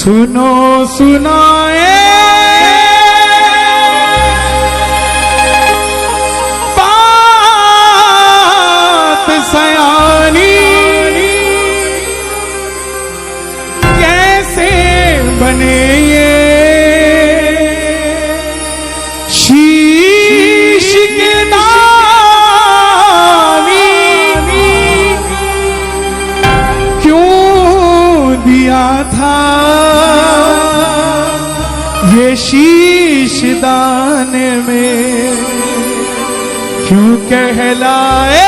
सुनो सुनाए बात सयानी, कैसे बने ये शीश के दानी, क्यों दिया था ये शीश दाने में, क्यों कहलाए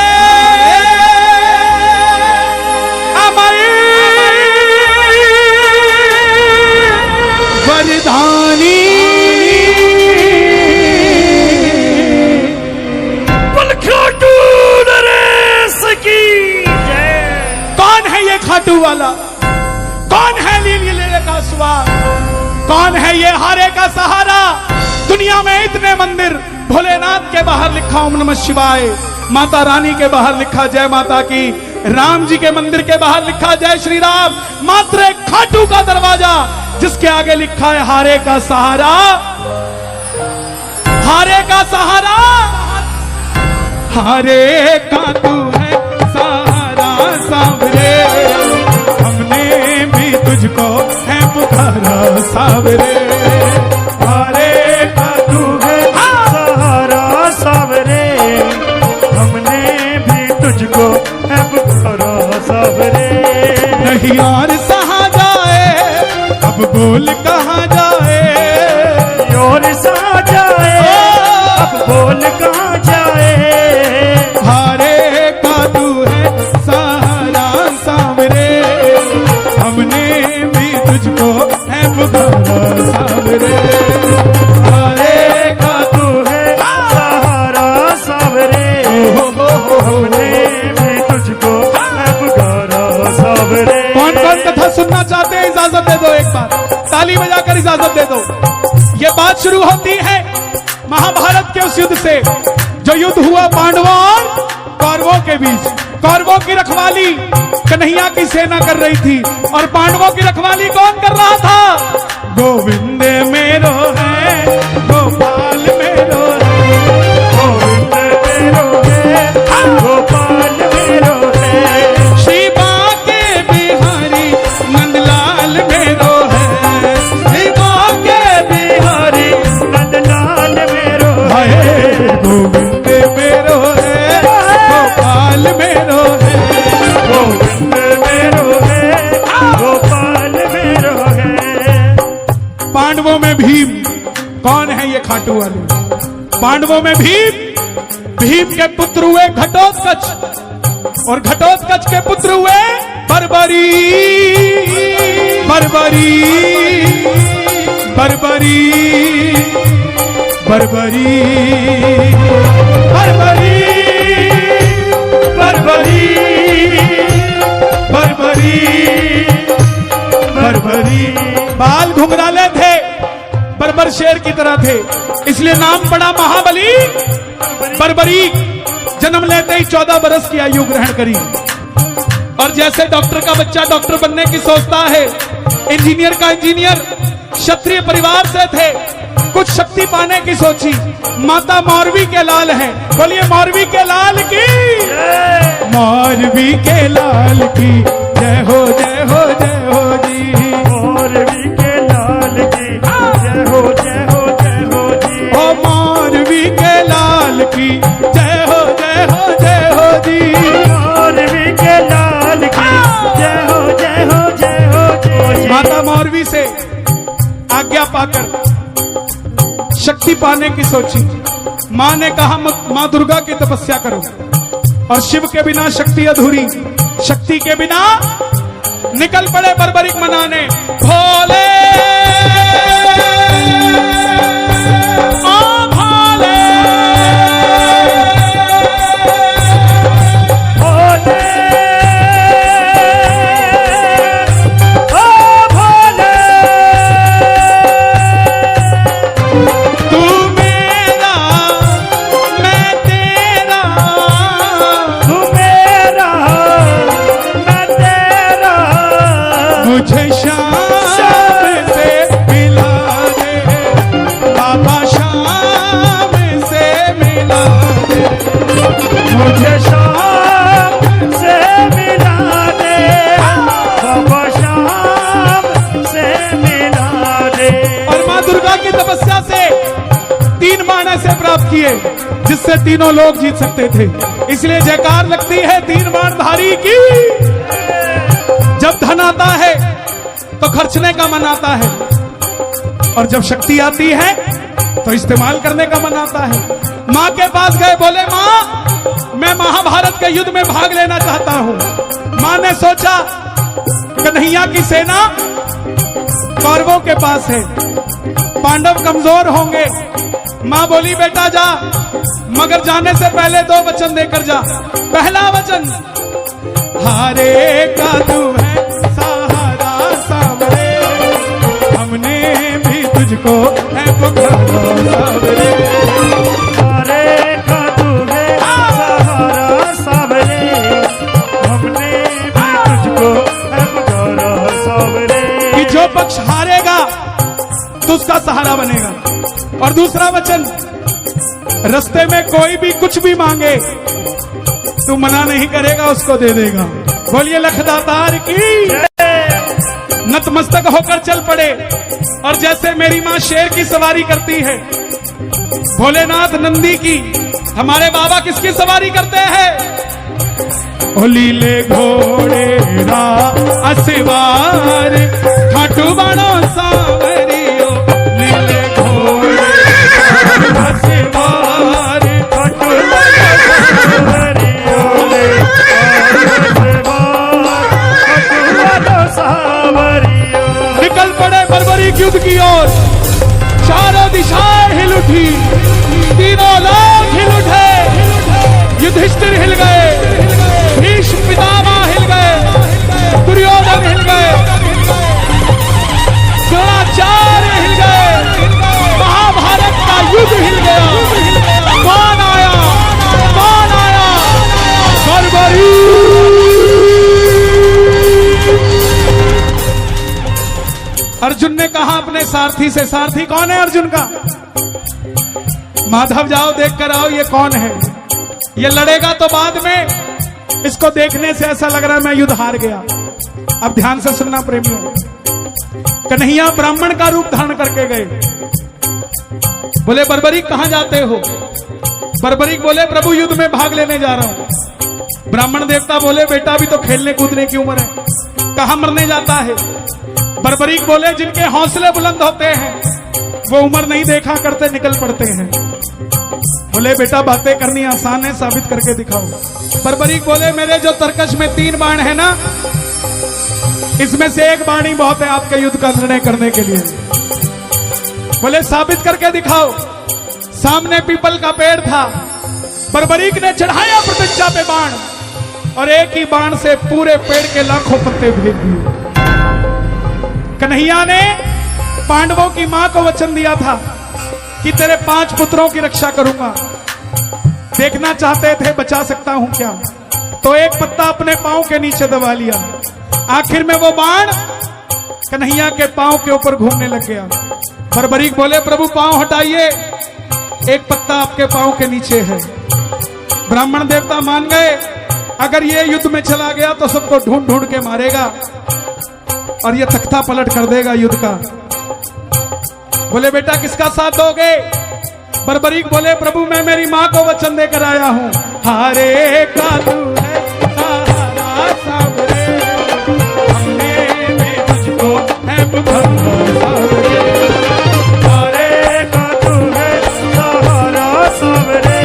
अमर वरदानी। खाटू नरेश की जय। कौन है ये खाटू वाला? कौन है लीले का स्वाद? कौन है ये हारे का सहारा? दुनिया में इतने मंदिर, भोलेनाथ के बाहर लिखा ओम नमः शिवाय, माता रानी के बाहर लिखा जय माता की, राम जी के मंदिर के बाहर लिखा जय श्री राम, मात्र एक खाटू का दरवाजा जिसके आगे लिखा है हारे का सहारा, हारे का सहारा, हारे का तू है सहारा सावरे, हमने भी तुझको है पुकारा सावरे, हारे का तू है सहारा सावरे, हमने भी तुझको है पुकारा सावरे। नहीं और सहा जाए अब बोल कहाँ जाए, और सहा जाए अब बोल कहाँ जाए, हारे का तू है सहारा सावरे, हमने भी तुझको है पुकारा सावरे, हारे का तू है सहारा सावरे, हमने भी तुझको है पुकारा सावरे। कौन कौन कथा सुनना चाहते हैं इजाजत दे दो, एक बार ताली बजाकर इजाजत दे दो। ये बात शुरू होती है महाभारत के उस युद्ध से जो युद्ध हुआ पांडवों और कौरवों के बीच। कौरवों की रखवाली कन्हैया की सेना कर रही थी और पांडवों की रखवाली कौन कर रहा था? गोविंद मेरो है, गोपाल मेरो है, गोविंद मेरो है, गोपाल मेरो है, श्री बांके बिहारी नंदलाल मेरो है, श्री बांके बिहारी नंदलाल मेरो हाय, है, गोविंद मेरो है, गोपाल मेरो है, गोविंद मेरो है, गोपाल मेरो है। पांडवों में भीम, कौन है ये खाटू वाले? पांडवों में भीम, भीम के पुत्र हुए घटोत्कच और घटोत्कच के पुत्र हुए बर्बरी, बर्बरी, बर्बरी, बर्बरी, बर्बरी, बर्बरी, बर्बरी, बर्बरी। बाल घुंघराले थे, बर्बर शेर की तरह थे, इसलिए नाम पड़ा महाबली बर्बरी। जन्म लेते ही 14 बरस की आयु ग्रहण करी और जैसे डॉक्टर का बच्चा डॉक्टर बनने की सोचता है, इंजीनियर का इंजीनियर, क्षत्रिय परिवार से थे, कुछ शक्ति पाने की सोची। माता मौरवी के लाल हैं, बोलिए मौरवी के लाल की, मौरवी के लाल की जय हो जय हो जय हो जी, मौरवी के लाल की जय हो जय हो जय हो जी, ओ मौरवी के लाल की जय हो जय हो जय हो जी, मौरवी के लाल की जय हो जय हो जय हो जी। माता मौरवी से आज्ञा पाकर शक्ति पाने की सोची। मां ने कहा मां दुर्गा की तपस्या करो और शिव के बिना शक्ति अधूरी, शक्ति के बिना निकल पड़े बर्बरिक मनाने। भोले ओ भोले, भोले ओ भोले, तू मेरा मैं तेरा, तू मेरा मैं तेरा, मुझे शाम प्राप्त किए जिससे तीनों लोग जीत सकते थे। इसलिए जयकार लगती है तीन बाणधारी की। जब धन आता है तो खर्चने का मन आता है, और जब शक्ति आती है तो इस्तेमाल करने का मन आता है। मां के पास गए, बोले मां मैं महाभारत के युद्ध में भाग लेना चाहता हूं। मां ने सोचा कन्हैया की सेना कौरवों के पास है, पांडव कमजोर होंगे। मां बोली बेटा जा, मगर जाने से पहले दो वचन देकर जा। पहला वचन, हारे का तू है सहारा सावरे, हमने भी तुझको है पुकारा सावरे। हारे का तू है सहारा सावरे, हमने भी तुझको है पुकारा सावरे। कि जो पक्ष हारेगा तो उसका सहारा बनेगा। और दूसरा वचन, रास्ते में कोई भी कुछ भी मांगे तू मना नहीं करेगा, उसको दे देगा। बोलिए लखदातार की। नतमस्तक होकर चल पड़े, और जैसे मेरी मां शेर की सवारी करती है, भोलेनाथ नंदी की, हमारे बाबा किसकी सवारी करते हैं? ओ लीले घोड़े रा असवार, खाटू बाणो सावरियो, लीले घोड़े असवार, खाटू निकल पड़े बर्बरीक युद्ध की ओर। चारों दिशाएं हिल उठी, तीनों लोग हिल उठे। युधिष्ठिर हिल गए, भीष्म पितामह हिल गए, दुर्योधन हिल गए, द्रोणाचार्य हिल गए। महाभारत का युद्ध हिल गया। कौन आया? कौन आया? बर्बरीक। अर्जुन ने कहा अपने सारथी से, सारथी कौन है अर्जुन का? माधव जाओ देख कर आओ, ये कौन है? ये लड़ेगा तो बाद में, इसको देखने से ऐसा लग रहा है मैं युद्ध हार गया। अब ध्यान से सुनना प्रेमियों, कन्हैया ब्राह्मण का रूप धारण करके गए। बोले बर्बरीक कहां जाते हो? बर्बरीक बोले प्रभु युद्ध में भाग लेने जा रहा हूं। ब्राह्मण देवता बोले बेटा अभी तो खेलने कूदने की उम्र है, कहां मरने जाता है? बर्बरीक बोले जिनके हौसले बुलंद होते हैं वो उम्र नहीं देखा करते, निकल पड़ते हैं। बोले बेटा बातें करनी आसान है, साबित करके दिखाओ। बर्बरीक बोले मेरे जो तरकश में 3 बाण है ना, इसमें से 1 बाण ही बहुत है आपके युद्ध का निर्णय करने के लिए। बोले साबित करके दिखाओ। सामने पीपल का पेड़ था, बर्बरीक ने चढ़ाया प्रतिज्ञा पे बाण, और एक ही बाण से पूरे पेड़ के लाखों पत्ते भेज दिए। कन्हैया ने पांडवों की मां को वचन दिया था कि तेरे 5 पुत्रों की रक्षा करूंगा। देखना चाहते थे बचा सकता हूं क्या, तो एक पत्ता अपने पांव के नीचे दबा लिया। आखिर में वो बाण कन्हैया के पांव के ऊपर घूमने लग गया। बर्बरीक बोले प्रभु पांव हटाइए, एक पत्ता आपके पांव के नीचे है। ब्राह्मण देवता मान गए, अगर ये युद्ध में चला गया तो सबको ढूंढ ढूंढ के मारेगा और ये तख्ता पलट कर देगा युद्ध का। बोले बेटा किसका साथ दोगे? बर्बरीक बोले प्रभु मैं मेरी मां को वचन देकर आया हूं। हारे का तू है सहारा सावरे, हमने भी तुझको है पुकारा सावरे। हारे का तू है सहारा सावरे,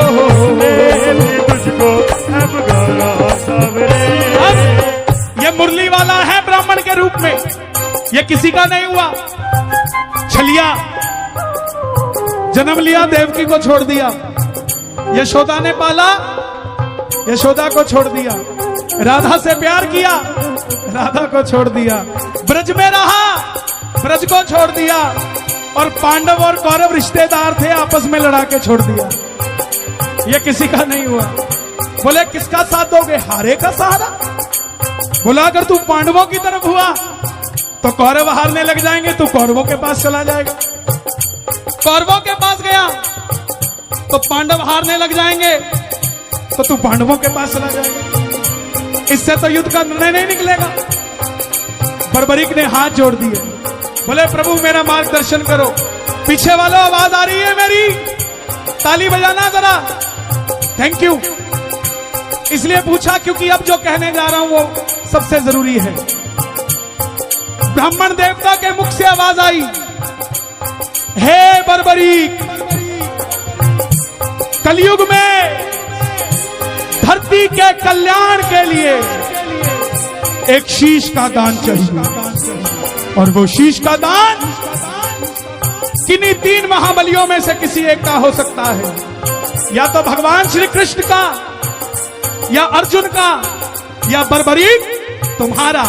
हमने भी तुझको है पुकारा सावरे। अब ये मुरली वाला है ब्राह्मण के रूप में, ये किसी का नहीं हुआ। छलिया जन्म लिया, देवकी को छोड़ दिया। यशोदा ने पाला, यशोदा को छोड़ दिया। राधा से प्यार किया, राधा को छोड़ दिया। ब्रज में रहा, ब्रज को छोड़ दिया। और पांडव और कौरव रिश्तेदार थे, आपस में लड़ा के छोड़ दिया। ये किसी का नहीं हुआ। बोले किसका साथ दोगे? हारे का सहारा। बोला अगर तू पांडवों की तरफ हुआ तो कौरव हारने लग जाएंगे, तू कौरवों के पास चला जाएगा। कौरवों के पास गया तो पांडव हारने लग जाएंगे, तो तू पांडवों के पास चला जाएगा। इससे तो युद्ध का निर्णय नहीं निकलेगा। बर्बरीक ने हाथ जोड़ दिए, बोले प्रभु मेरा मार्गदर्शन करो। पीछे वालों आवाज आ रही है मेरी, ताली बजाना जरा। Thank you. इसलिए पूछा क्योंकि अब जो कहने जा रहा हूं वो सबसे जरूरी है। ब्राह्मण देवता के मुख से आवाज आई, हे बर्बरीक, कलयुग में धरती के कल्याण के लिए एक शीश का दान चाहिए, और वो शीश का दान किन्हीं 3 महाबलियों में से किसी एक का हो सकता है। या तो भगवान श्री कृष्ण का, या अर्जुन का, या बर्बरीक तुम्हारा।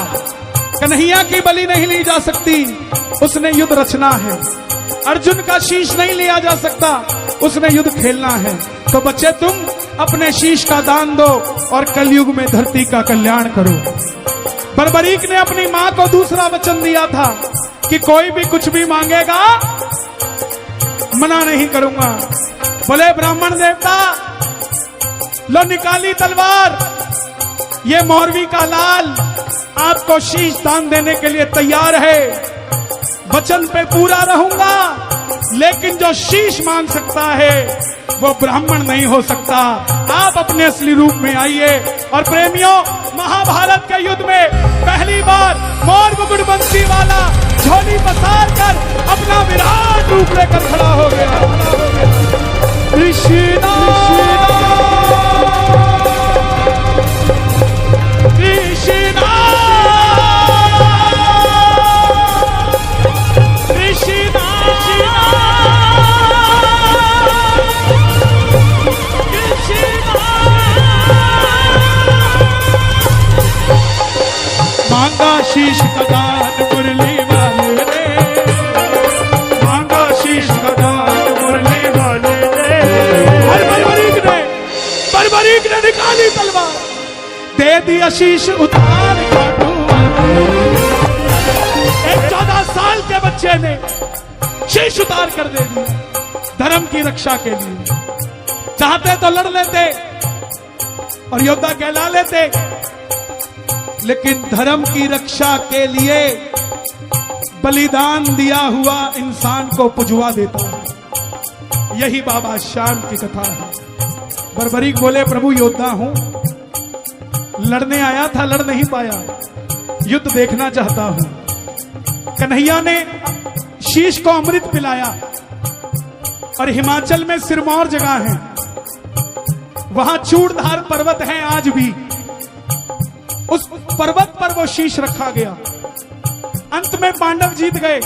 कन्हैया की बलि नहीं ली जा सकती, उसने युद्ध रचना है। अर्जुन का शीश नहीं लिया जा सकता, उसने युद्ध खेलना है। तो बच्चे तुम अपने शीश का दान दो और कलयुग में धरती का कल्याण करो। बर्बरीक ने अपनी मां को दूसरा वचन दिया था कि कोई भी कुछ भी मांगेगा मना नहीं करूंगा। बोले ब्राह्मण देवता, लो निकाली तलवार, ये मौरवी का लाल आपको शीश दान देने के लिए तैयार है। वचन पे पूरा रहूंगा, लेकिन जो शीश मांग सकता है वो ब्राह्मण नहीं हो सकता। आप अपने असली रूप में आइए। और प्रेमियों, महाभारत के युद्ध में पहली बार मोर मुकुट बंसी वाला झोली पसार कर अपना विराट रूप लेकर खड़ा हो गया। कृष्णा कृष्णा मांगा शीश का दान मुरली वाले ने, मांगा शीश का दान मुरली वाले ने। बर्बरीक ने निकाली तलवार, दे दिया शीश उतार काटू। एक 14 साल के बच्चे ने शीश उतार कर दे दिया धर्म की रक्षा के लिए। चाहते तो लड़ लेते और योद्धा कहला लेते, लेकिन धर्म की रक्षा के लिए बलिदान दिया हुआ इंसान को पुजवा देता है। यही बाबा श्याम की कथा है। बर्बरीक बोले, प्रभु योद्धा हूं, लड़ने आया था, लड़ नहीं पाया, युद्ध देखना चाहता हूं। कन्हैया ने शीश को अमृत पिलाया, और हिमाचल में सिरमौर जगह है, वहां चूड़धार पर्वत है आज भी। उस पर्वत पर वो शीश रखा गया। अंत में पांडव जीत गए,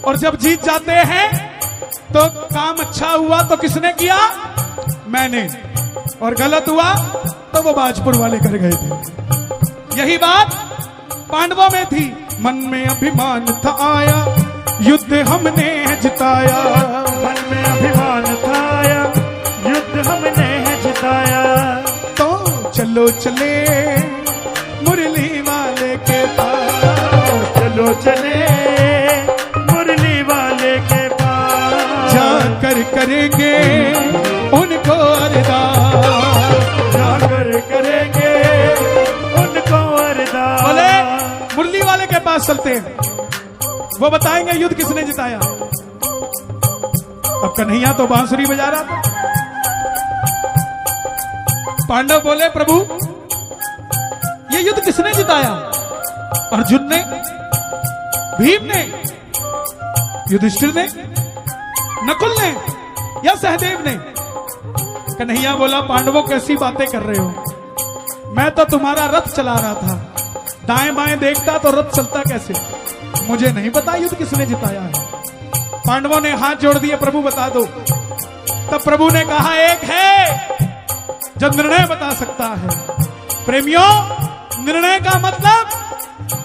और जब जीत जाते हैं तो काम अच्छा हुआ तो किसने किया? मैंने। और गलत हुआ तो वो बाजपुर वाले कर गए थे। यही बात पांडवों में थी। मन में अभिमान था आया, युद्ध हमने जिताया। मन में अभिमान था आया, युद्ध हमने जिताया। तो चलो चले मुरली वाले के पास, चलो चले मुरली वाले के पास। जाकर करेंगे उनको अरदास, जाकर करेंगे उनको अरदास। बोले मुरली वाले के पास चलते हैं, वो बताएंगे युद्ध किसने जिताया। अब कन्हैया तो बांसुरी बजा रहा था। पांडव बोले, प्रभु ये युद्ध किसने जिताया? अर्जुन ने, भीम ने, युधिष्ठिर ने, नकुल ने, या सहदेव ने? कन्हैया बोला, पांडवों कैसी बातें कर रहे हो? मैं तो तुम्हारा रथ चला रहा था, दाएं बाएं देखता तो रथ चलता कैसे? मुझे नहीं पता युद्ध किसने जिताया है। पांडवों ने हाथ जोड़ दिए, प्रभु बता दो। तब प्रभु ने कहा, एक है जो निर्णय बता सकता है। प्रेमियों, निर्णय का मतलब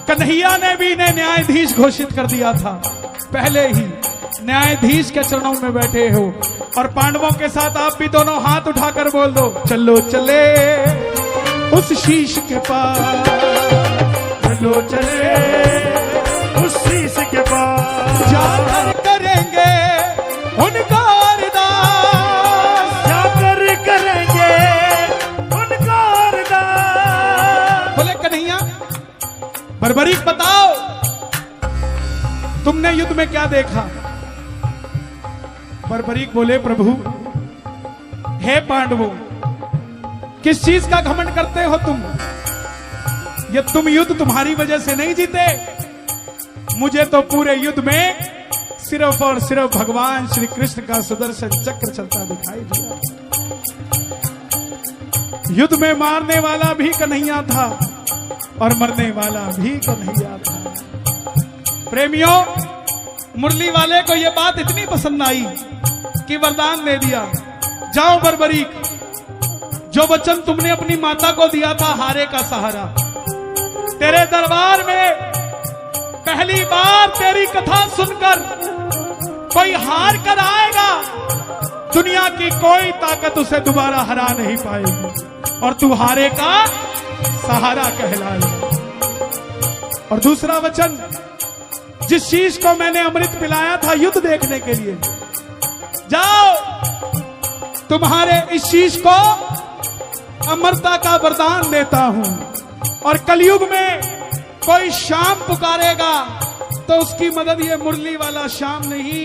कन्हैया ने भी इन्हें न्यायाधीश घोषित कर दिया था। पहले ही न्यायाधीश के चरणों में बैठे हो। और पांडवों के साथ आप भी दोनों हाथ उठाकर बोल दो, चलो चले उस शीश के पास, चलो चले उस शीश के पास। जाकर करेंगे उनको अरदास, जाकर करेंगे उनको अरदास। बोले कन्हैया, बर्बरीक बताओ, तुमने युद्ध में क्या देखा? बर्बरीक बोले, प्रभु हे पांडवों, किस चीज का घमंड करते हो तुम? ये तुम युद्ध तुम्हारी वजह से नहीं जीते। मुझे तो पूरे युद्ध में सिर्फ और सिर्फ भगवान श्री कृष्ण का सुदर्शन चक्र चलता दिखाई दिया। युद्ध में मारने वाला भी कन्हैया था और मरने वाला भी कन्हैया था। प्रेमियों, मुरली वाले को यह बात इतनी पसंद आई कि वरदान दे दिया, जाओ बर्बरीक, जो वचन तुमने अपनी माता को दिया था हारे का सहारा, तेरे दरबार में पहली बार तेरी कथा सुनकर कोई हार कर आएगा, दुनिया की कोई ताकत उसे दोबारा हरा नहीं पाएगी और तू हारे का सहारा कहलाएगा। और दूसरा वचन, जिस शीश को मैंने अमृत पिलाया था युद्ध देखने के लिए, जाओ, तुम्हारे इस शीश को अमरता का वरदान देता हूं और कलयुग में कोई शाम पुकारेगा तो उसकी मदद ये मुरली वाला शाम नहीं,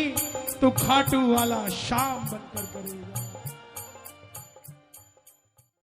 तो खाटू वाला शाम बनकर करेगा।